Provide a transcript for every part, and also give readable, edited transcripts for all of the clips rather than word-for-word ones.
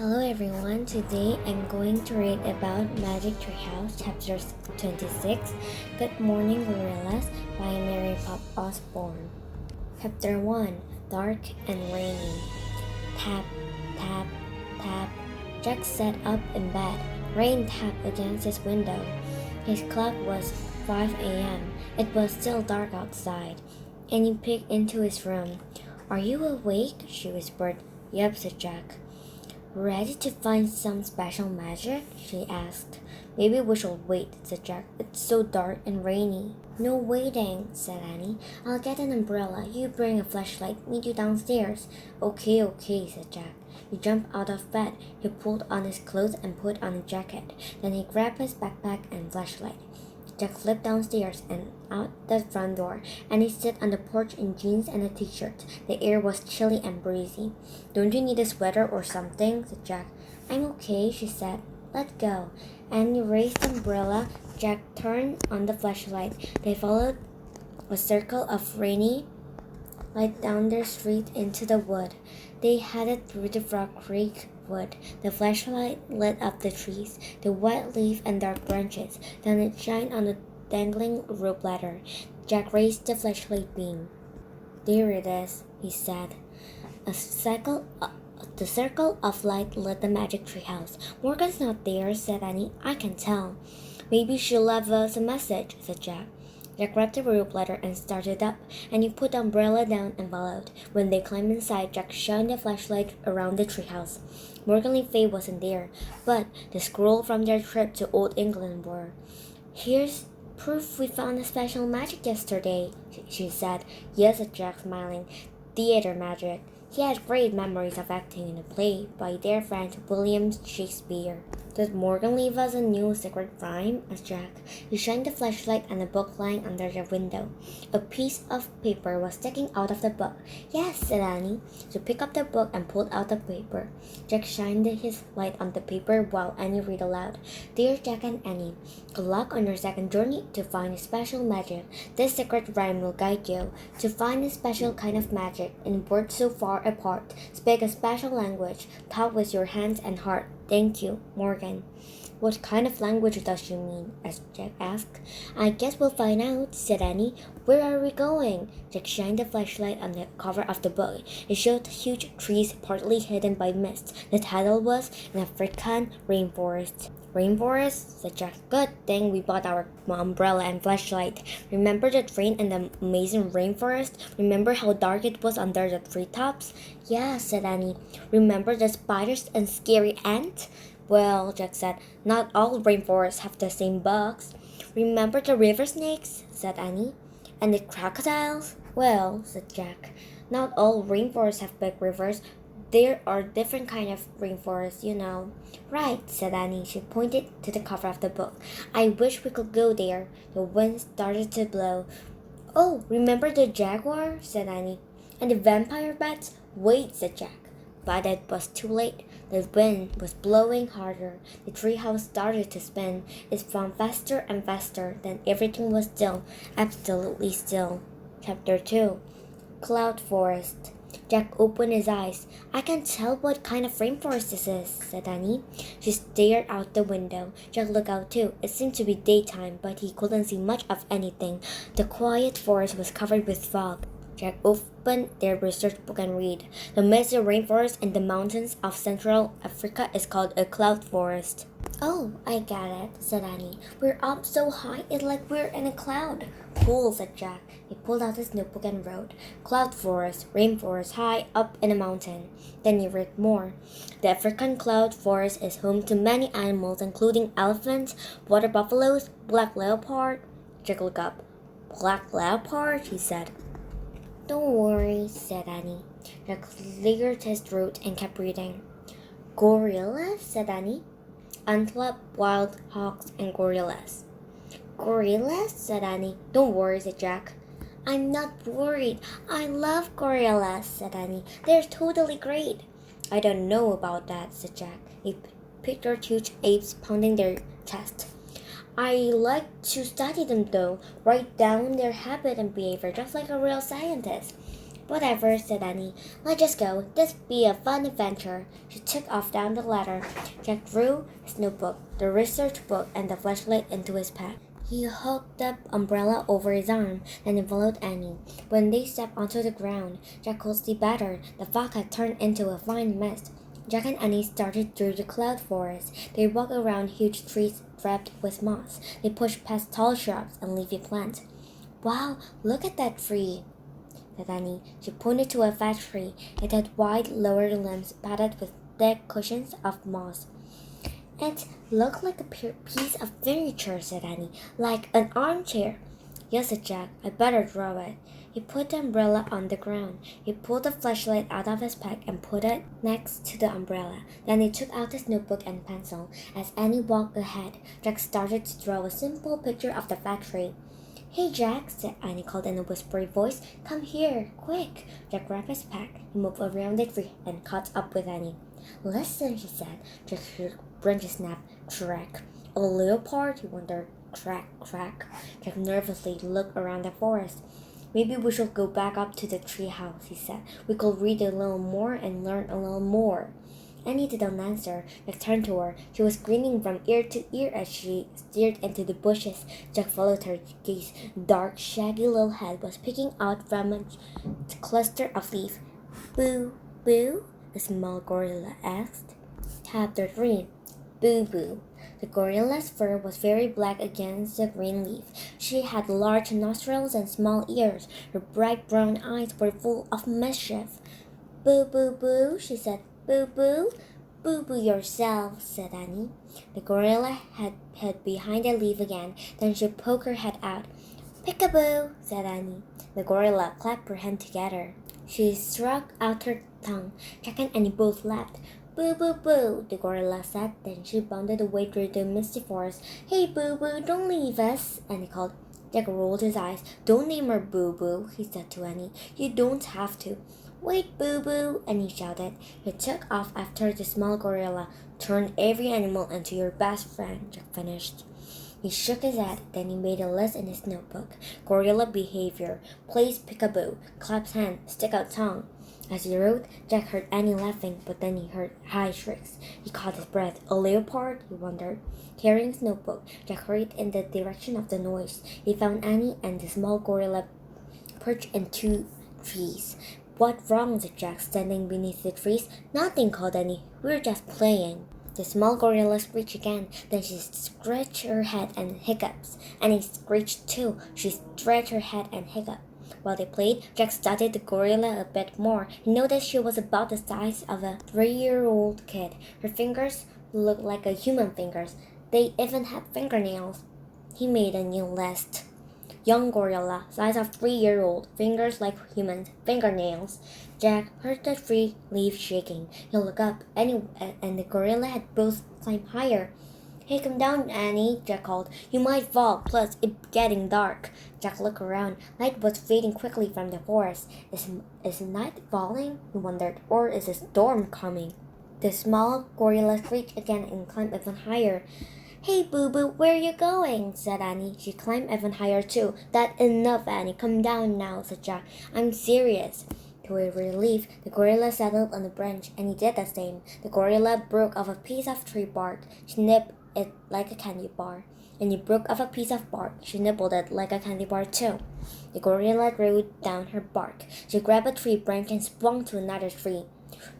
Hello everyone, today I'm going to read about Magic Treehouse chapter 26, Good Morning Gorillas by Mary Pop Osborne. Chapter 1, Dark and Rainy. Tap, tap, tap. Jack sat up in bed. Rain tapped against his window. His clock was 5 a.m. It was still dark outside, and he peeked into his room. Are you awake? She whispered. Yep, said Jack. Ready to find some special magic? She asked. Maybe we should wait, said Jack. It's so dark and rainy. No waiting, said Annie. I'll get an umbrella. You bring a flashlight. Meet you downstairs. Okay, said Jack. He jumped out of bed. He pulled on his clothes and put on a jacket. Then he grabbed his backpack and flashlight. Jack slipped downstairs and out the front door, and he stood on the porch in jeans and a t-shirt. The air was chilly and breezy. Don't you need a sweater or something? Said Jack. I'm okay, she said. Let's go. Annie raised the umbrella. Jack turned on the flashlight. They followed a circle of rainy light down their street into the wood. They headed through the Frog Creek wood. The flashlight lit up the trees, the wet leaf and dark branches. Then it shined on the dangling rope ladder. Jack raised the flashlight beam. There it is, he said. The circle of light lit the magic treehouse. Morgan's not there, said Annie. I can tell. Maybe she'll leave us a message, said Jack. Jack grabbed the rope ladder and started up, and he put the umbrella down and followed. When they climbed inside, Jack shined the flashlight around the treehouse. Morgan Le Fay wasn't there, but the scroll from their trip to Old England were. Here's proof we found a special magic yesterday, she said. Yes, said Jack, smiling. Theater magic. He had great memories of acting in a play by their friend William Shakespeare. Did Morgan leave us a new secret rhyme? asked Jack. He shined the flashlight on a book lying under the window. A piece of paper was sticking out of the book. Yes, said Annie. She picked up the book and pulled out the paper. Jack shined his light on the paper while Annie read aloud. Dear Jack and Annie, good luck on your second journey to find a special magic. This secret rhyme will guide you. To find a special kind of magic in words so far apart, speak a special language, talk with your hands and heart. Thank you, Morgan. What kind of language does she mean? Jack asked. I guess we'll find out, said Annie. Where are we going? Jack shined the flashlight on the cover of the book. It showed huge trees partly hidden by mist. The title was An African Rainforest. Rainforest? Said Jack. Good thing we bought our umbrella and flashlight. Remember the train and the amazing rainforest? Remember how dark it was under the treetops? Yeah, said Annie. Remember the spiders and scary ants? Well, Jack said, not all rainforests have the same bugs. Remember the river snakes? Said Annie. And the crocodiles? Well, said Jack, not all rainforests have big rivers. There are different kinds of rainforests, you know. Right, said Annie. She pointed to the cover of the book. I wish we could go there. The wind started to blow. Oh, remember the jaguar? Said Annie. And the vampire bats? Wait, said Jack. But it was too late. The wind was blowing harder. The treehouse started to spin. It spun faster and faster. Then everything was still, absolutely still. Chapter 2, Cloud Forest. Jack opened his eyes. I can't tell what kind of rainforest this is, said Annie. She stared out the window. Jack looked out too. It seemed to be daytime, but he couldn't see much of anything. The quiet forest was covered with fog. Jack opened their research book and read. The misty rainforest in the mountains of Central Africa is called a cloud forest. Oh, I get it, said Annie. We're up so high, it's like we're in a cloud. Cool, said Jack. He pulled out his notebook and wrote, Cloud forest, rainforest high up in a mountain. Then he read more. The African cloud forest is home to many animals, including elephants, water buffaloes, black leopard. Jack looked up. Black leopard, he said. Don't worry, said Annie. Jack cleared his throat and kept reading. Gorillas, said Annie. Antelope, wild hogs, and gorillas. Gorillas, said Annie. Don't worry, said Jack. I'm not worried. I love gorillas, said Annie. They're totally great. I don't know about that, said Jack. He pictured huge apes pounding their chest. I like to study them though, write down their habit and behavior just like a real scientist. Whatever, said Annie. Let's just go. This be a fun adventure. She took off down the ladder. Jack drew his notebook, the research book, and the flashlight into his pack. He hooked the umbrella over his arm, then he followed Annie. When they stepped onto the ground, Jack could see better. The fog had turned into a fine mist. Jack and Annie started through the cloud forest. They walked around huge trees wrapped with moss. They pushed past tall shrubs and leafy plants. Wow, look at that tree, said Annie. She pointed to a fat tree. It had wide lower limbs padded with thick cushions of moss. It looked like a piece of furniture, said Annie, like an armchair. Yes, said Jack. I better draw it. He put the umbrella on the ground. He pulled the flashlight out of his pack and put it next to the umbrella. Then he took out his notebook and pencil. As Annie walked ahead, Jack started to draw a simple picture of the factory. Hey, Jack, said Annie, called in a whispery voice. Come here, quick. Jack grabbed his pack. He moved around the tree and caught up with Annie. Listen, she said. Jack's branches snapped. Crack. A leopard? He wondered. Crack, crack. Jack nervously looked around the forest. Maybe we should go back up to the tree house, he said. We could read a little more and learn a little more. Annie didn't answer. Jack turned to her. She was grinning from ear to ear as she stared into the bushes. Jack followed her gaze. Dark, shaggy little head was peeking out from a cluster of leaves. Boo, boo? The small gorilla asked. Chapter 3. Boo Boo. The gorilla's fur was very black against the green leaf. She had large nostrils and small ears. Her bright brown eyes were full of mischief. Boo, boo, boo, she said. Boo, boo. Boo, boo yourself, said Annie. The gorilla hid behind a leaf again. Then she poked her head out. Peekaboo, said Annie. The gorilla clapped her hands together. She struck out her tongue. Jack and Annie both laughed. Boo, boo, boo, the gorilla said. Then she bounded away through the misty forest. Hey, Boo Boo, don't leave us, Annie called. Jack rolled his eyes. Don't name her Boo Boo, he said to Annie. You don't have to. Wait, Boo Boo, Annie shouted. He took off after the small gorilla. Turn every animal into your best friend, Jack finished. He shook his head, then he made a list in his notebook. Gorilla behavior. Place peekaboo. Claps hand. Stick out tongue. As he wrote, Jack heard Annie laughing, but then he heard high shrieks. He caught his breath. A leopard? He wondered. Carrying his notebook, Jack hurried in the direction of the noise. He found Annie and the small gorilla perched in 2 trees. What wrong? Said Jack, standing beneath the trees. Nothing, called Annie. We're just playing. The small gorilla screeched again. Then she scratched her head and hiccuped. Annie screeched too. She stretched her head and hiccuped. While they played, Jack studied the gorilla a bit more. He noticed she was about the size of a 3-year-old kid. Her fingers looked like a human fingers. They even had fingernails. He made a new list. Young gorilla, size of 3-year-old, fingers like humans, fingernails. Jack heard the tree leaf shaking. He looked up, and the gorilla had both climbed higher. Hey, come down, Annie, Jack called. You might fall, plus it's getting dark. Jack looked around. Light was fading quickly from the forest. Is night falling? He wondered. Or is a storm coming? The small gorilla shrieked again and climbed even higher. Hey, Boo Boo, where are you going? Said Annie. She climbed even higher too. That's enough, Annie. Come down now, said Jack. I'm serious. To her relief, the gorilla settled on the branch, and he did the same. The gorilla broke off a piece of tree bark. She nipped it like a candy bar. And he broke off a piece of bark. She nibbled it like a candy bar too. The gorilla drew down her bark. She grabbed a tree branch and swung to another tree.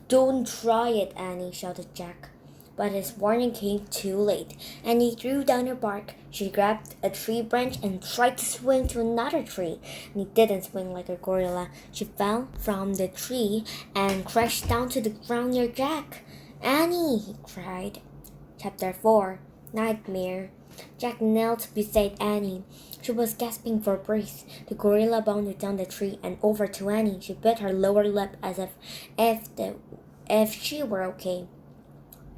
Don't try it, Annie, shouted Jack. But his warning came too late. Annie threw down her bark. She grabbed a tree branch and tried to swing to another tree. And he didn't swing like a gorilla. She fell from the tree and crashed down to the ground near Jack. Annie, he cried. Chapter 4. Nightmare. Jack knelt beside Annie. She was gasping for breath. The gorilla bounded down the tree and over to Annie. She bit her lower lip as if she were okay.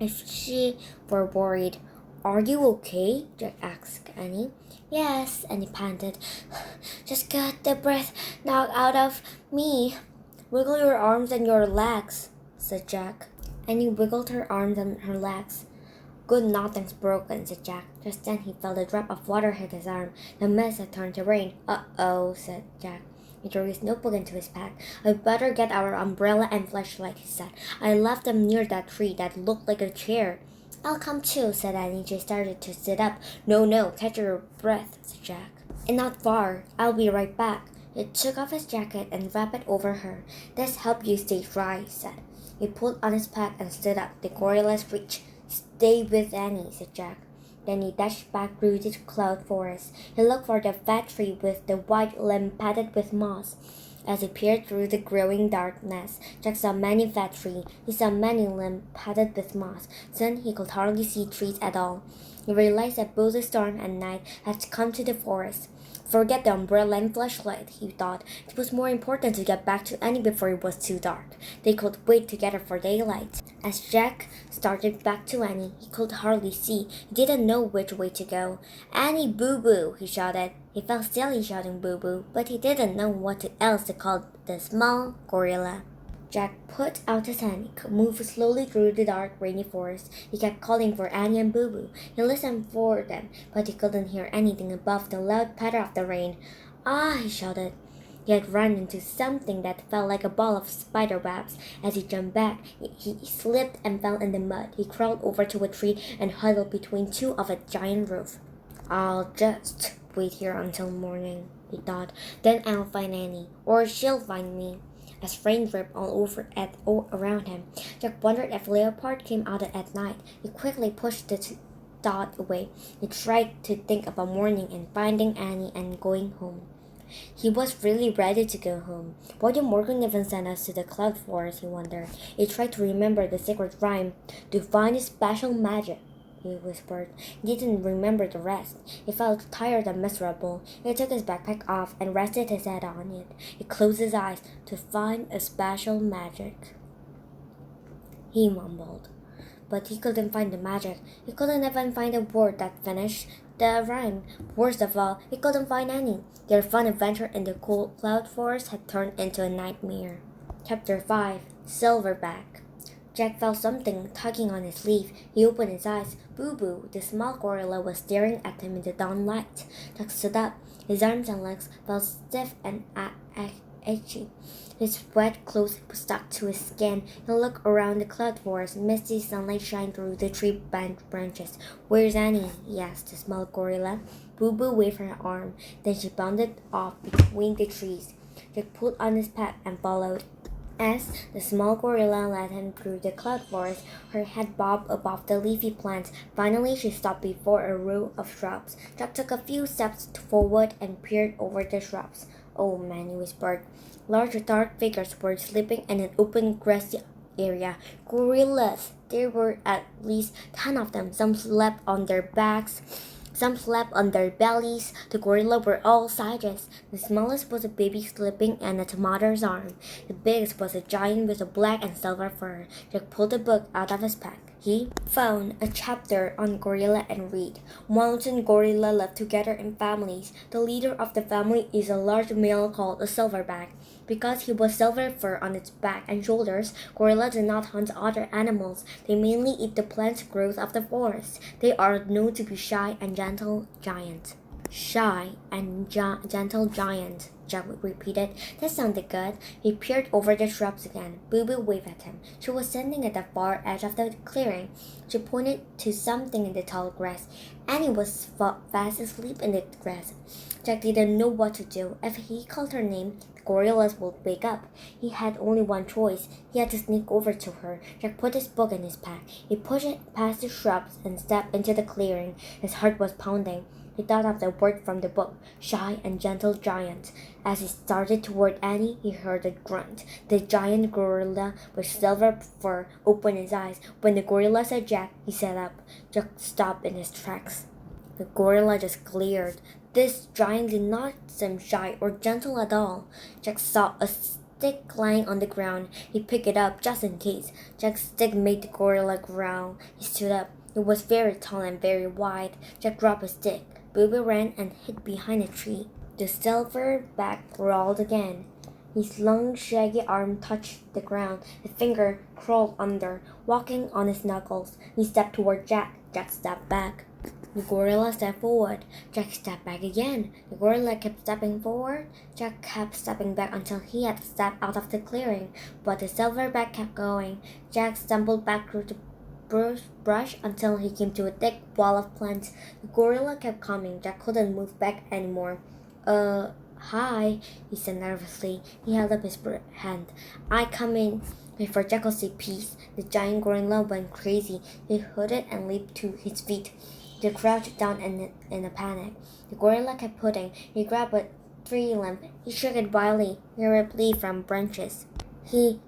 If she were worried. Are you okay? Jack asked Annie. Yes, Annie panted. Just got the breath knocked out of me. Wiggle your arms and your legs, said Jack. Annie wiggled her arms and her legs. Good, nothing's broken, said Jack. Just then he felt a drop of water hit his arm. The mist had turned to rain. Uh-oh, said Jack. He threw his notebook into his pack. "I'd better get our umbrella and flashlight," he said. "I left them near that tree that looked like a chair." "I'll come too," said Annie. She started to sit up. No, catch your breath," said Jack. "And not far. I'll be right back." He took off his jacket and wrapped it over her. "This help you stay dry," he said. He pulled on his pack and stood up. The gorilla's reach. "Stay with Annie," said Jack. Then he dashed back through the cloud forest. He looked for the fat tree with the white limb padded with moss. As he peered through the growing darkness, Jack saw many fat trees. He saw many limbs padded with moss. Soon he could hardly see trees at all. He realized that both the storm and night had come to the forest. Forget the umbrella and flashlight, he thought. It was more important to get back to Annie before it was too dark. They could wait together for daylight. As Jack started back to Annie, he could hardly see. He didn't know which way to go. "Annie, boo-boo," he shouted. He felt silly shouting boo-boo, but he didn't know what else to call the small gorilla. Jack put out his hand. He moved slowly through the dark, rainy forest. He kept calling for Annie and Boo Boo. He listened for them, but he couldn't hear anything above the loud patter of the rain. "Ah!" he shouted. He had run into something that felt like a ball of spider webs. As he jumped back, he slipped and fell in the mud. He crawled over to a tree and huddled between two of a giant roof. "I'll just wait here until morning," he thought. "Then I'll find Annie, or she'll find me." As rain dripped all around him, Jack wondered if Leopard came out at night. He quickly pushed the thought away. He tried to think about morning and finding Annie and going home. He was really ready to go home. Why did Morgan even send us to the cloud forest, he wondered. He tried to remember the secret rhyme, "To find his special magic," he whispered. He didn't remember the rest. He felt tired and miserable. He took his backpack off and rested his head on it. He closed his eyes. "To find a special magic," he mumbled. But he couldn't find the magic. He couldn't even find a word that finished the rhyme. Worst of all, he couldn't find Annie. Their fun adventure in the cold cloud forest had turned into a nightmare. Chapter 5. Silverback. Jack felt something tugging on his sleeve. He opened his eyes. Boo-Boo, the small gorilla, was staring at him in the dawn light. Jack stood up. His arms and legs felt stiff and itchy. His wet clothes stuck to his skin. He looked around the cloud forest. Misty sunlight shined through the tree branches. "Where's Annie?" he asked the small gorilla. Boo-Boo waved her arm. Then she bounded off between the trees. Jack pulled on his pack and followed. As the small gorilla led him through the cloud forest, her head bobbed above the leafy plants. Finally, she stopped before a row of shrubs. Jack took a few steps forward and peered over the shrubs. "Oh man," he whispered. Large dark figures were sleeping in an open grassy area. Gorillas! There were at least 10 of them. Some slept on their backs. Some slept on their bellies. The gorilla were all sizes. The smallest was a baby sleeping in its mother's arm. The biggest was a giant with a black and silver fur. Jack pulled a book out of his pack. He found a chapter on gorilla and read. Mountain gorilla live together in families. The leader of the family is a large male called a silverback. Because he was silver fur on its back and shoulders, gorillas do not hunt other animals. They mainly eat the plant growth of the forest. They are known to be shy and gentle giants. "Shy and gentle giant," Jack repeated. That sounded good. He peered over the shrubs again. Boo-Boo waved at him. She was standing at the far edge of the clearing. She pointed to something in the tall grass. Annie was fast asleep in the grass. Jack didn't know what to do. If he called her name, the gorillas would wake up. He had only one choice. He had to sneak over to her. Jack put his book in his pack. He pushed it past the shrubs and stepped into the clearing. His heart was pounding. He thought of the word from the book, "shy and gentle giant." As he started toward Annie, he heard a grunt. The giant gorilla with silver fur opened his eyes. When the gorilla said Jack, he sat up. Jack stopped in his tracks. The gorilla just glared. This giant did not seem shy or gentle at all. Jack saw a stick lying on the ground. He picked it up just in case. Jack's stick made the gorilla growl. He stood up. It was very tall and very wide. Jack dropped his stick. Boo-Boo ran and hid behind a tree. The silverback growled again. His long, shaggy arm touched the ground. His finger crawled under, walking on his knuckles. He stepped toward Jack. Jack stepped back. The gorilla stepped forward. Jack stepped back again. The gorilla kept stepping forward. Jack kept stepping back until he had stepped out of the clearing, but the silverback kept going. Jack stumbled back through the brush until he came to a thick wall of plants. The gorilla kept coming. Jack couldn't move back anymore. Hi, he said nervously. He held up his hand. I come in. Before Jack could say peace, the giant gorilla went crazy. He hooted and leaped to his feet. They crouched down in a panic. The gorilla kept pushing. He grabbed a tree limb. He shook it wildly. He ripped leaves from branches. He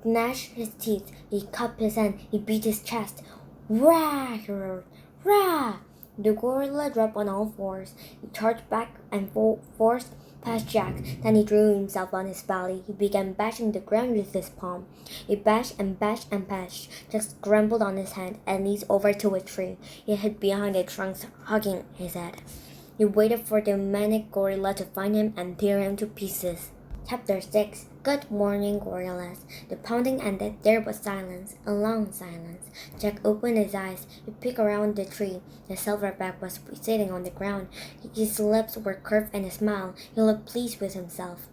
gnashed his teeth. He cupped his hand. He beat his chest. Rah! He roared. Rah! The gorilla dropped on all fours. He charged back and forced past Jack. Then he threw himself on his belly. He began bashing the ground with his palm. He bashed and bashed and bashed. Jack scrambled on his hand and leaned over to a tree. He hid behind the trunks, hugging his head. He waited for the manic gorilla to find him and tear him to pieces. Chapter 6. Good morning, gorillas. The pounding ended. There was silence, a long silence. Jack opened his eyes. He peeked around the tree. The silverback was sitting on the ground. His lips were curved in a smile. He looked pleased with himself.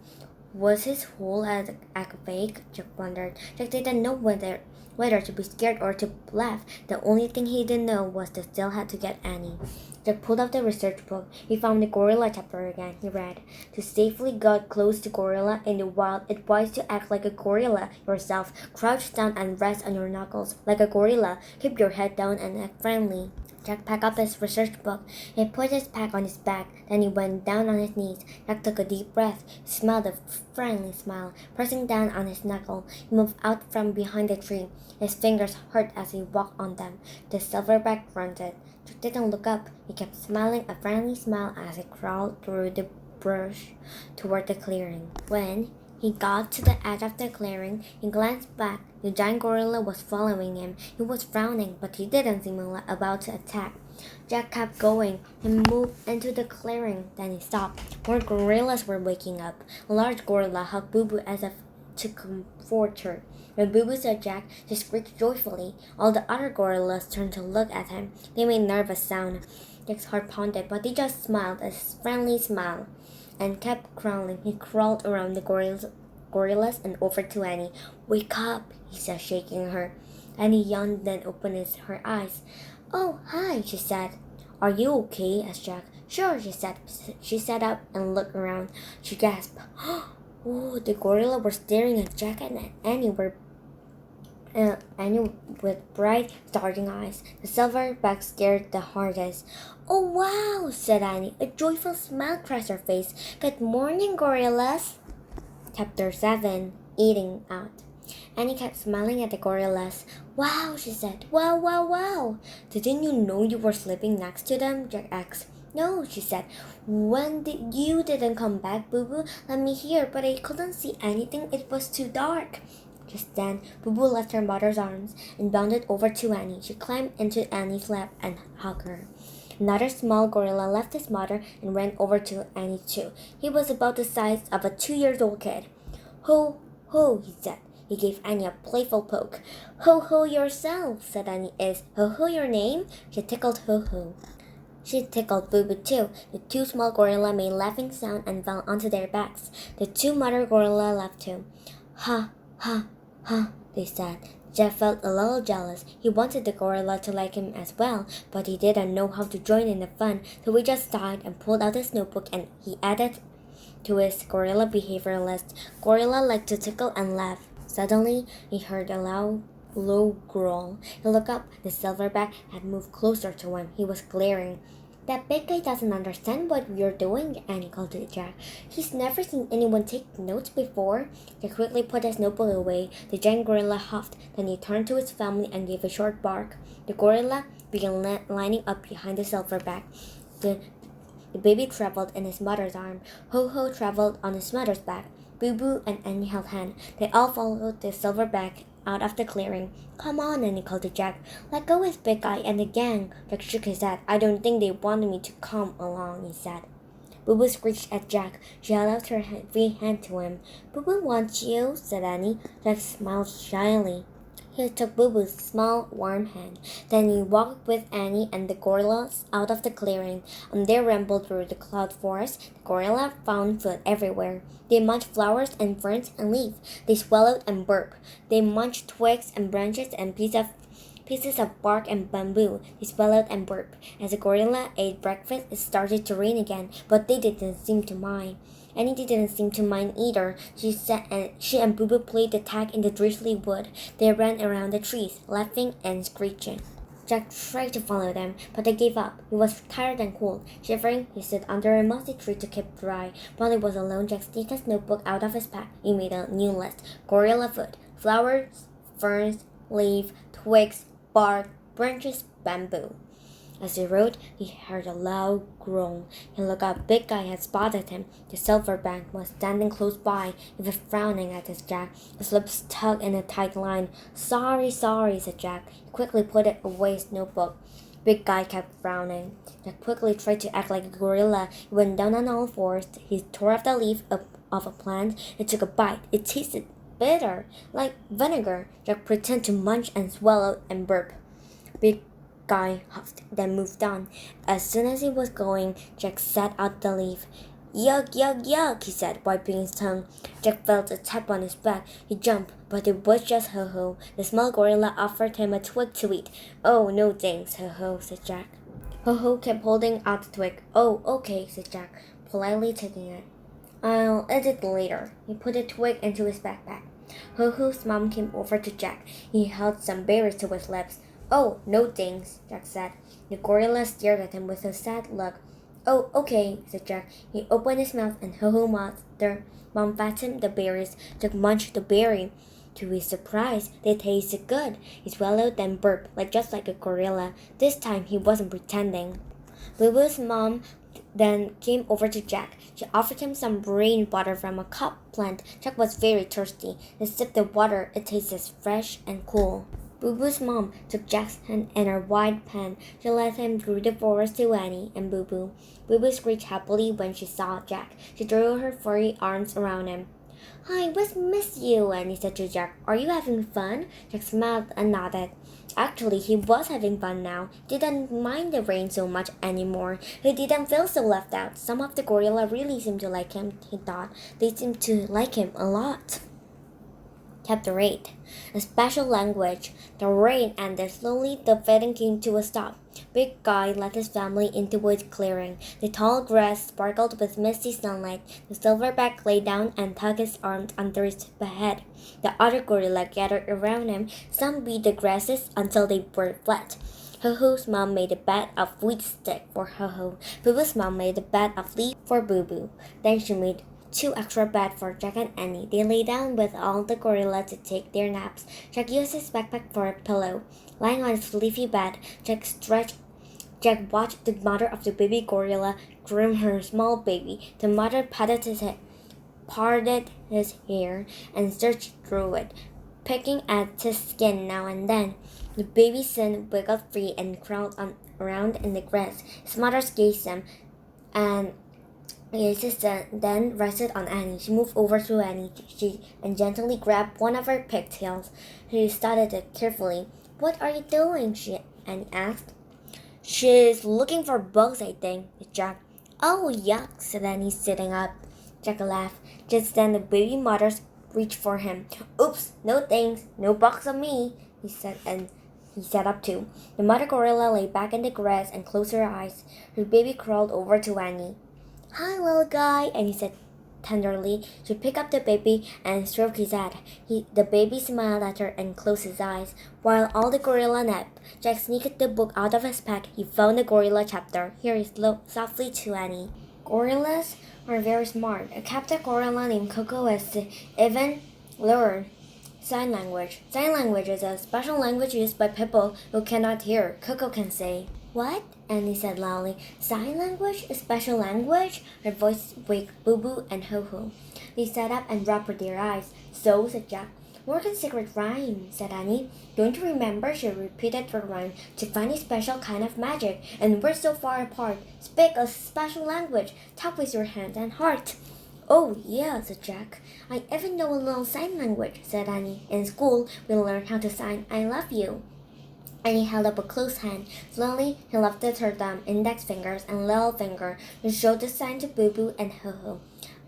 Was his whole egg fake? Jack wondered. Jack didn't know whether to be scared or to laugh. The only thing he didn't know was they still had to get Annie. Jack pulled out the research book. He found the gorilla chapter again. He read, To safely get close to gorilla in the wild, it's wise to act like a gorilla yourself. Crouch down and rest on your knuckles. Like a gorilla, keep your head down and act friendly. Jack packed up his research book. He put his pack on his back. Then he went down on his knees. Jack took a deep breath. He smiled a friendly smile, pressing down on his knuckle. He moved out from behind the tree. His fingers hurt as he walked on them. The silverback grunted. Jack didn't look up. He kept smiling a friendly smile as he crawled through the brush toward the clearing. When he got to the edge of the clearing, he glanced back. The giant gorilla was following him. He was frowning, but he didn't seem about to attack. Jack kept going. He moved into the clearing. Then he stopped. More gorillas were waking up. A large gorilla hugged Boo Boo as if to comfort her. When Boo Boo saw Jack, she squeaked joyfully. All the other gorillas turned to look at him. They made nervous sound. Jack's heart pounded, but he just smiled a friendly smile and kept crawling. He crawled around the gorillas and over to Annie. Wake up, he said, shaking her. Annie yawned, then opened her eyes. Oh, hi, she said. Are you okay? Asked Jack. Sure, she said. She sat up and looked around. She gasped. Oh, the gorilla were staring at Jack and Annie with bright, starting eyes. The silverback stared the hardest. Oh, wow, said Annie. A joyful smile crossed her face. Good morning, gorillas. Chapter 7. Eating Out. Annie kept smiling at the gorillas. Wow, she said. Wow, wow, wow. Didn't you know you were sleeping next to them? Jack asked. No, she said. When you didn't come back, Boo Boo, let me hear, but I couldn't see anything. It was too dark. Just then, Boo Boo left her mother's arms and bounded over to Annie. She climbed into Annie's lap and hugged her. Another small gorilla left his mother and ran over to Annie too. He was about the size of a 2-year-old kid. Ho, ho, he said. He gave Annie a playful poke. Ho, ho yourself, said Annie. Is Ho, ho your name? She tickled Ho, ho. She tickled Boo Boo too. The two small gorillas made laughing sound and fell onto their backs. The two mother gorilla laughed too. Ha, ha, ha, they said. Jeff felt a little jealous. He wanted the gorilla to like him as well, but he didn't know how to join in the fun, so he just sighed and pulled out his notebook and he added to his gorilla behavior list. Gorilla liked to tickle and laugh. Suddenly, he heard a low growl. He looked up. The silverback had moved closer to him. He was glaring. That big guy doesn't understand what we're doing, Annie called to Jack. He's never seen anyone take notes before. Jack quickly put his notebook away. The giant gorilla huffed. Then he turned to his family and gave a short bark. The gorilla began lining up behind the silverback. The baby traveled in his mother's arm. Ho-Ho traveled on his mother's back. Boo Boo and Annie held hands. They all followed the silverback out of the clearing. Come on, Annie called to Jack. Let go with Big Eye and the gang. Jack shook his head. I don't think they wanted me to come along, he said. Boo Boo screeched at Jack. She held out her free hand to him. Boo Boo wants you, said Annie. Jack smiled shyly. He took Boo Boo's small, warm hand. Then he walked with Annie and the gorillas out of the clearing. On their ramble through the cloud forest, the gorilla found food everywhere. They munched flowers and ferns and leaves. They swallowed and burped. They munched twigs and branches and pieces of bark and bamboo. They swallowed and burped. As the gorilla ate breakfast, it started to rain again, but they didn't seem to mind. Annie didn't seem to mind either. She and Boo Boo played the tag in the drizzly wood. They ran around the trees, laughing and screeching. Jack tried to follow them, but they gave up. He was tired and cold. Shivering, he stood under a mossy tree to keep dry. While he was alone, Jack sneaked his notebook out of his pack. He made a new list. Gorilla food. Flowers, ferns, leaves, twigs, bark, branches, bamboo. As he rode, he heard a loud groan. He looked up. Big Guy had spotted him. The silverback was standing close by. He was frowning at Jack. His lips tugged in a tight line. Sorry, said Jack. He quickly put it away his notebook. Big Guy kept frowning. Jack quickly tried to act like a gorilla. He went down on all fours. He tore off the leaf of a plant and took a bite. It tasted bitter, like vinegar. Jack pretended to munch and swallow and burp. Big Guy huffed, then moved on. As soon as he was going, Jack set out the leaf. Yuck, yuck, yuck, he said, wiping his tongue. Jack felt a tap on his back. He jumped, but it was just Ho-Ho. The small gorilla offered him a twig to eat. Oh, no thanks, Ho-Ho, said Jack. Ho-Ho kept holding out the twig. Oh, okay, said Jack, politely taking it. I'll eat it later. He put the twig into his backpack. Ho-Ho's mom came over to Jack. He held some berries to his lips. Oh, no thanks, Jack said. The gorilla stared at him with a sad look. Oh, okay, said Jack. He opened his mouth and Ho-Ho mom fastened the berries. Jack munched the berry. To his surprise, they tasted good. He swallowed then burped, just like a gorilla. This time he wasn't pretending. Boo Boo's mom then came over to Jack. She offered him some rainwater from a cup plant. Jack was very thirsty. He sipped the water. It tasted fresh and cool. Boo Boo's mom took Jack's hand in her wide pan. She led him through the forest to Annie and Boo Boo. Boo Boo screeched happily when she saw Jack. She threw her furry arms around him. I always miss you, Annie said to Jack. Are you having fun? Jack smiled and nodded. Actually, he was having fun now. He didn't mind the rain so much anymore. He didn't feel so left out. Some of the gorilla really seemed to like him, he thought. They seemed to like him a lot. Chapter 8. A special language. The rain ended. Slowly the fighting came to a stop. Big Guy led his family into a clearing. The tall grass sparkled with misty sunlight. The silverback lay down and tucked his arms under his head. The other gorilla gathered around him. Some beat the grasses until they were flat. Ho-Ho's mom made a bed of wheat stick for Ho-Ho. Boo Boo's mom made a bed of leaves for Boo Boo. Then she made 2 extra beds for Jack and Annie. They lay down with all the gorillas to take their naps. Jack used his backpack for a pillow. Lying on his leafy bed, Jack watched the mother of the baby gorilla groom her small baby. The mother patted his head, parted his hair, and searched through it, picking at his skin now and then. The baby's son wiggled free and crawled around in the grass. His mother gazed him, and his sister then rested on Annie. She moved over to Annie and gently grabbed one of her pigtails. She studied it carefully. What are you doing? Annie asked. She's looking for bugs, I think, said Jack. Oh, yuck, said Annie, sitting up. Jack laughed. Just then the baby mother reached for him. Oops, no thanks, no bugs on me, he said, and he sat up too. The mother gorilla lay back in the grass and closed her eyes. Her baby crawled over to Annie. Hi, little guy, Annie said tenderly. She picked up the baby and stroked his head. The baby smiled at her and closed his eyes. While all the gorilla napped, Jack sneaked the book out of his pack. He found the gorilla chapter. Here he spoke softly to Annie. Gorillas are very smart. A captain gorilla named Coco has even learned sign language. Sign language is a special language used by people who cannot hear. Coco can say, What? Annie said loudly. Sign language? A special language? Her voice waked Boo Boo and Ho-Ho. They sat up and rubbed their eyes. So, said Jack. Morgan's secret rhyme, said Annie. Don't you remember? She repeated the rhyme to find a special kind of magic. And we're so far apart. Speak a special language. Talk with your hand and heart. Oh, yeah, said Jack. I even know a little sign language, said Annie. In school, we learned how to sign I love you. Annie held up a closed hand. Slowly, he lifted her thumb, index fingers, and little finger and showed the sign to Boo Boo and Ho Ho.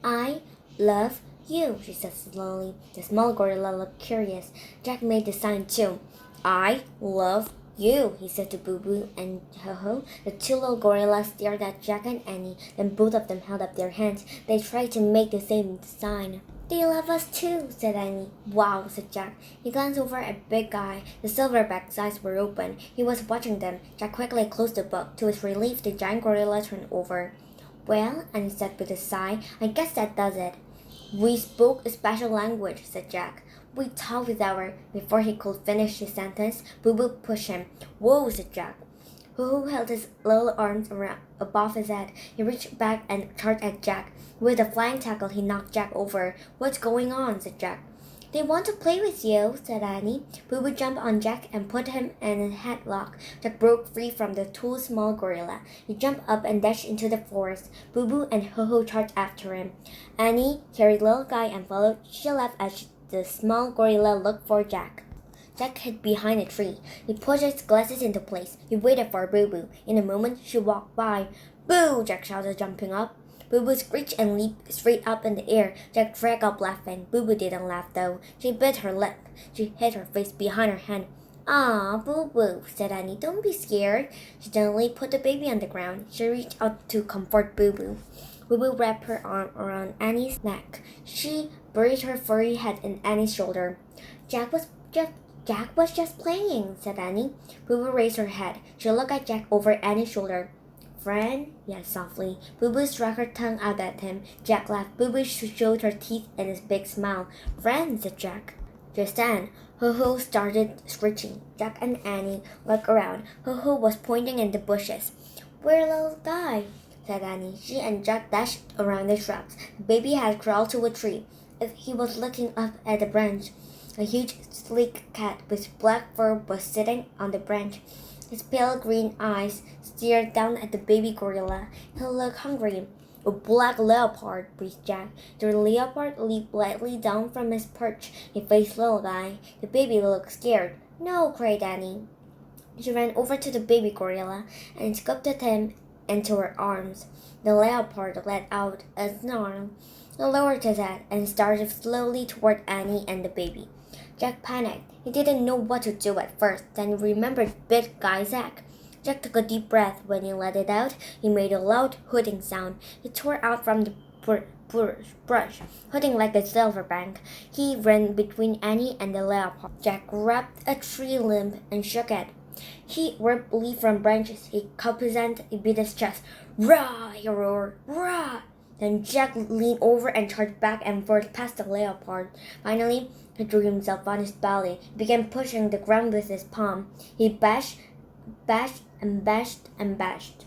I love you, she said slowly. The small gorilla looked curious. Jack made the sign too. I love you, he said to Boo Boo and Ho Ho. The two little gorillas stared at Jack and Annie, then both of them held up their hands. They tried to make the same sign. They love us too, said Annie. Wow, said Jack. He glanced over at Big Guy. The silverback's eyes were open. He was watching them. Jack quickly closed the book. To his relief, the giant gorilla turned over. Well, Annie said with a sigh, I guess that does it. We spoke a special language, said Jack. We talked with our... Before he could finish his sentence, Boo Boo pushed him. Whoa, said Jack. Hoo held his little arms around above his head. He reached back and charged at Jack. With a flying tackle, he knocked Jack over. What's going on? Said Jack. They want to play with you, said Annie. Boo Boo jumped on Jack and put him in a headlock. Jack broke free from the too small gorilla. He jumped up and dashed into the forest. Boo Boo and Ho Ho charged after him. Annie carried little Guy and followed. She laughed as the small gorilla looked for Jack. Jack hid behind a tree. He pushed his glasses into place. He waited for Boo Boo. In a moment, she walked by. Boo! Jack shouted, jumping up. Boo Boo screeched and leaped straight up in the air. Jack dragged up laughing. Boo Boo didn't laugh, though. She bit her lip. She hid her face behind her hand. Ah, Boo Boo, said Annie. Don't be scared. She gently put the baby on the ground. She reached out to comfort Boo Boo. Boo Boo wrapped her arm around Annie's neck. She buried her furry head in Annie's shoulder. Jack was just playing, said Annie. Boo Boo raised her head. She looked at Jack over Annie's shoulder. Friend? Yes, softly. Boo Boo struck her tongue out at him. Jack laughed. Boo Boo showed her teeth in his big smile. Friend, said Jack. Just then, Ho Ho started screeching. Jack and Annie looked around. Ho Ho was pointing in the bushes. Where little Guy? Said Annie. She and Jack dashed around the shrubs. The baby had crawled to a tree. He was looking up at the branch. A huge, sleek cat with black fur was sitting on the branch. His pale green eyes stared down at the baby gorilla. He looked hungry. A black leopard, breathed Jack. The leopard leaped lightly down from his perch. He faced little Guy. The baby looked scared. No, cried Annie. She ran over to the baby gorilla and scooped him into her arms. The leopard let out a snarl. He lowered his head and started slowly toward Annie and the baby. Jack panicked. He didn't know what to do at first. Then he remembered Big Guy's egg. Jack took a deep breath. When he let it out, he made a loud hooting sound. He tore out from the brush, hooting like a silverback. He ran between Annie and the leopard. Jack grabbed a tree limb and shook it. He ripped leaves from branches. He cupped his hand. He beat his chest. Rah! He roared. Rah! Then Jack leaned over and charged back and forth past the leopard. Finally, he threw himself on his belly. He began pushing the ground with his palm. He bashed, and bashed.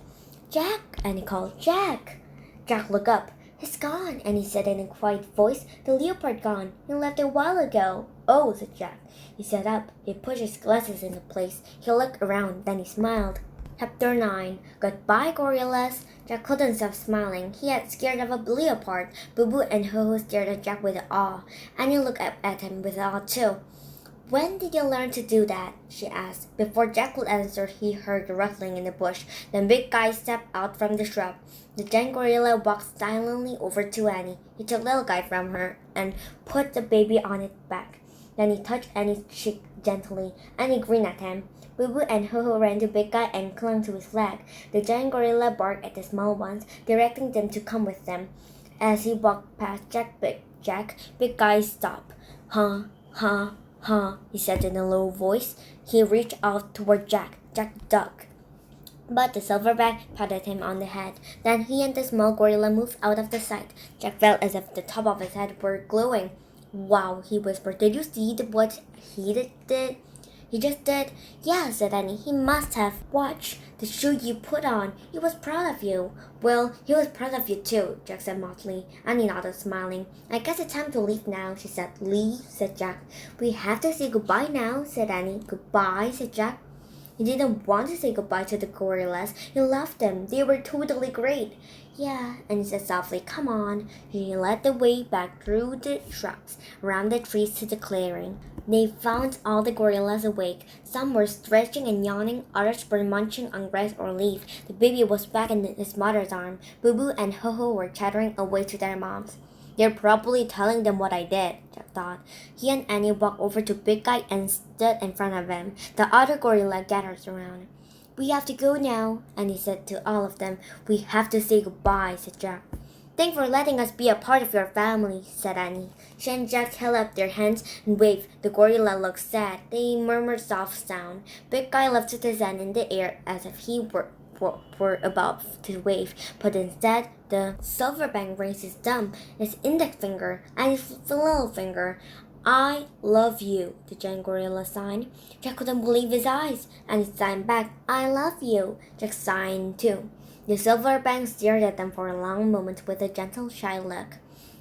Jack! Annie called. Jack! Jack looked up. He's gone, Annie said in a quiet voice. The leopard gone. He left a while ago. Oh, said Jack. He sat up. He pushed his glasses into place. He looked around. Then he smiled. Chapter 9. Goodbye, gorillas. Jack couldn't stop smiling. He had scared of a leopard. Boo Boo and Ho Ho stared at Jack with awe. Annie looked up at him with awe too. When did you learn to do that? She asked. Before Jack could answer, he heard a rustling in the bush. Then Big Guy stepped out from the shrub. The giant gorilla walked silently over to Annie. He took Little Guy from her and put the baby on its back. Then he touched Annie's cheek gently. Annie grinned at him. Boo Boo and Ho Ho ran to Big Guy and clung to his leg. The giant gorilla barked at the small ones, directing them to come with them. As he walked past Big Guy stopped. Huh, he said in a low voice. He reached out toward Jack. Jack ducked. But the silverback patted him on the head. Then he and the small gorilla moved out of the sight. Jack felt as if the top of his head were glowing. Wow, he whispered. Did you see what he did? He just did. Yeah, said Annie. He must have. Watch the shoe you put on. He was proud of you. Well, he was proud of you too, Jack said mockingly. Annie nodded, smiling. I guess it's time to leave now, she said. Leave, said Jack. We have to say goodbye now, said Annie. Goodbye, said Jack. He didn't want to say goodbye to the gorillas. He loved them. They were totally great. Yeah, and he said softly, come on. He led the way back through the shrubs, around the trees to the clearing. They found all the gorillas awake. Some were stretching and yawning, others were munching on grass or leaf. The baby was back in his mother's arm. Boo Boo and Ho Ho were chattering away to their moms. They're probably telling them what I did, Jack thought. He and Annie walked over to Big Guy and stood in front of him. The other gorilla gathered around. We have to go now, Annie said to all of them. We have to say goodbye, said Jack. Thanks for letting us be a part of your family, said Annie. She and Jack held up their hands and waved. The gorilla looked sad. They murmured soft sound. Big Guy lifted his hand in the air as if he were about to wave, but instead the silverback raised his thumb, his index finger, and his little finger. I love you, the giant gorilla signed. Jack couldn't believe his eyes, and he signed back, I love you. Jack signed too. The silverback stared at them for a long moment with a gentle, shy look.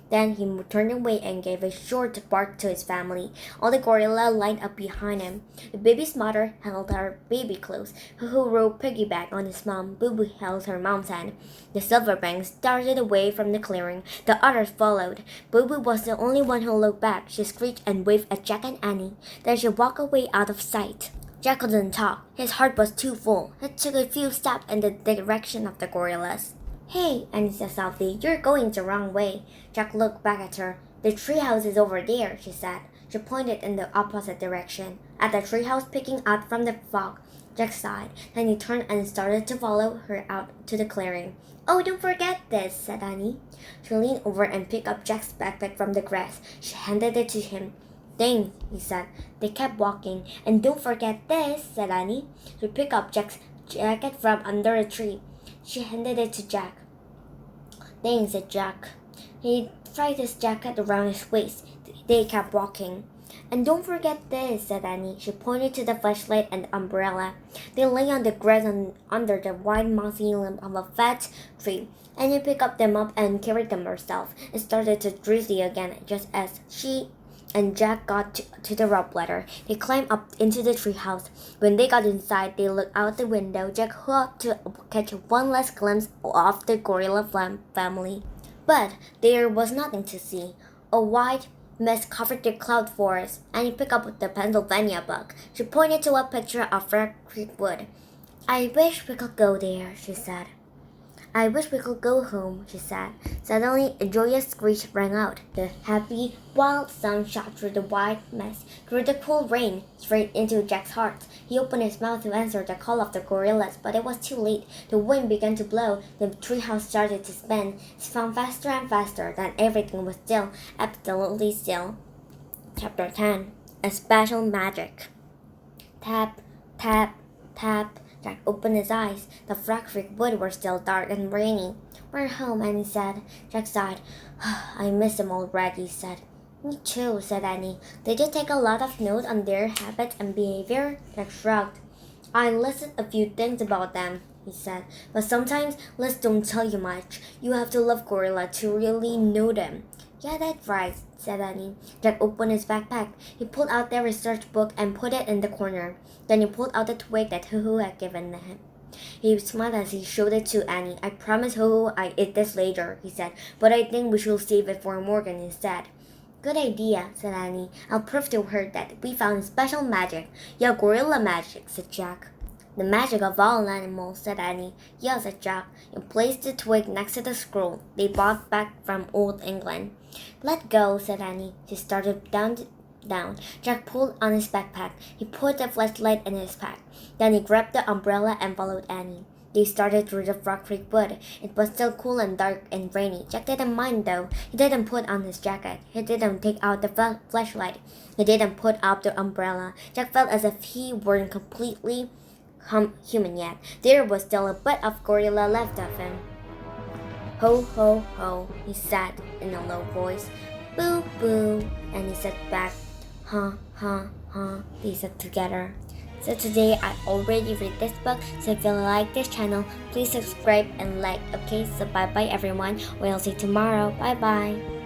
Then he turned away and gave a short bark to his family. All the gorilla lined up behind him. The baby's mother held her baby close. Hoo-Hoo rode piggyback on his mom. Boo-Boo held her mom's hand. The silverback started away from the clearing. The others followed. Boo-Boo was the only one who looked back. She screeched and waved at Jack and Annie. Then she walked away out of sight. Jack couldn't talk. His heart was too full. He took a few steps in the direction of the gorillas. Hey, Annie said softly, you're going the wrong way. Jack looked back at her. The treehouse is over there, she said. She pointed in the opposite direction. At the treehouse peeking out from the fog, Jack sighed. Then he turned and started to follow her out to the clearing. Oh, don't forget this, said Annie. She leaned over and picked up Jack's backpack from the grass. She handed it to him. Thanks, he said. They kept walking. And don't forget this, said Annie. She picked up Jack's jacket from under a tree. She handed it to Jack. Thanks, said Jack. He tied his jacket around his waist. They kept walking. And don't forget this, said Annie. She pointed to the flashlight and the umbrella. They lay on the grass under the wide mossy limb of a fat tree. Annie picked them up and carried them herself. It started to drizzle again just as she and Jack got to the rope ladder. They climbed up into the treehouse. When they got inside, they looked out the window. Jack hoped to catch one last glimpse of the gorilla family. But there was nothing to see. A white mist covered the cloud forest, and he picked up the Pennsylvania bug. She pointed to a picture of Red Creek Wood. I wish we could go there, she said. I wish we could go home, she said. Suddenly, a joyous screech rang out. The happy, wild sun shot through the white mist, through the cool rain, straight into Jack's heart. He opened his mouth to answer the call of the gorillas, but it was too late. The wind began to blow. The treehouse started to spin. It spun faster and faster. Then everything was still, absolutely still. Chapter 10. A Special Magic. Tap, tap, tap. Jack opened his eyes. The Flat Creek Wood were still dark and rainy. We're home, Annie said. Jack sighed. I miss them already, he said. Me too, said Annie. Did you take a lot of note on their habits and behavior? Jack shrugged. I listed a few things about them, he said. But sometimes lists don't tell you much. You have to love gorilla to really know them. Yeah, that's right, said Annie. Jack opened his backpack. He pulled out their research book and put it in the corner. Then he pulled out the twig that Hoo-Hoo had given him. He smiled as he showed it to Annie. I promise Hoo-Hoo I eat this later, he said, but I think we should save it for Morgan instead. Good idea, said Annie. I'll prove to her that we found special magic. Yeah, gorilla magic, said Jack. The magic of all animals, said Annie. Yeah, said Jack. He placed the twig next to the scroll they brought back from Old England. Let go, said Annie. She started down. Jack pulled on his backpack. He put the flashlight in his pack. Then he grabbed the umbrella and followed Annie. They started through the Flat Creek Wood. It was still cool and dark and rainy. Jack didn't mind though. He didn't put on his jacket. He didn't take out the flashlight. He didn't put up the umbrella. Jack felt as if he weren't completely human yet. There was still a bit of gorilla left of him. Ho, ho, ho, he said in a low voice. Boo, boo, and he said back. Huh, huh, huh, they said together. So today I already read this book, so if you like this channel, please subscribe and like. Okay, so bye bye everyone. We'll see you tomorrow. Bye bye.